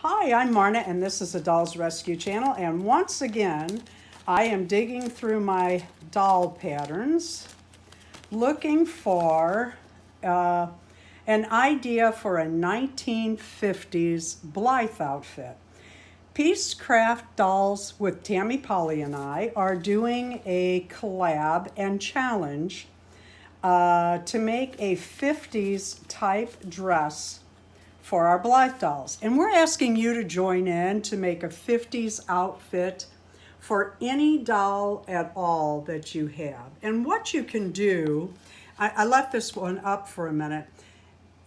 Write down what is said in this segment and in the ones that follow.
Hi, I'm Marna, and this is the Dolls Rescue Channel. And once again, I am digging through my doll patterns, looking for an idea for a 1950s Blythe outfit. Peace Craft Dolls with Tammy Powley and I are doing a collab and challenge to make a 50s type dress for our Blythe dolls. And we're asking you to join in to make a 50s outfit for any doll at all that you have. And what you can do, I left this one up for a minute.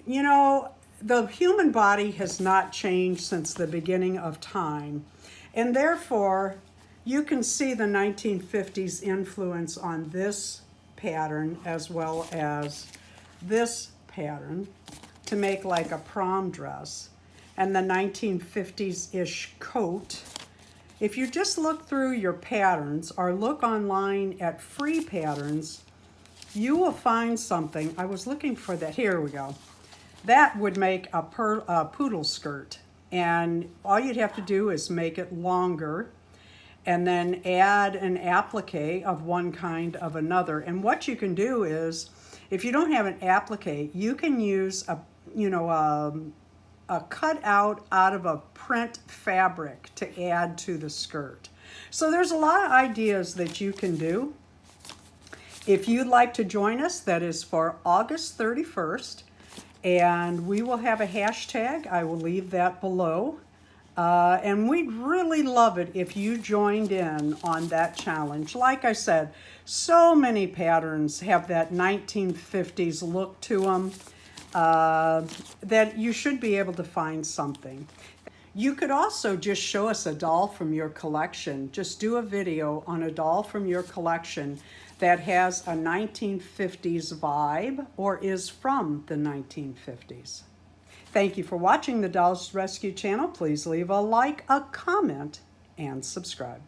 You know, the human body has not changed since the beginning of time. And therefore, you can see the 1950s influence on this pattern as well as this pattern to make like a prom dress and the 1950s-ish coat. If you just look through your patterns or look online at free patterns, you will find something. I was looking for that. Here we go. That would make a poodle skirt. And all you'd have to do is make it longer and then add an applique of one kind of another. And what you can do is, if you don't have an applique, you can use a cutout out of a print fabric to add to the skirt. So there's a lot of ideas that you can do. If you'd like to join us, that is for August 31st, and we will have a hashtag. I will leave that below. And we'd really love it if you joined in on that challenge. Like I said, so many patterns have that 1950s look to them. That you should be able to find something. You could also just show us a doll from your collection. Just do a video on a doll from your collection that has a 1950s vibe or is from the 1950s. Thank you for watching the Dolls Rescue Channel. Please leave a like, a comment, and subscribe.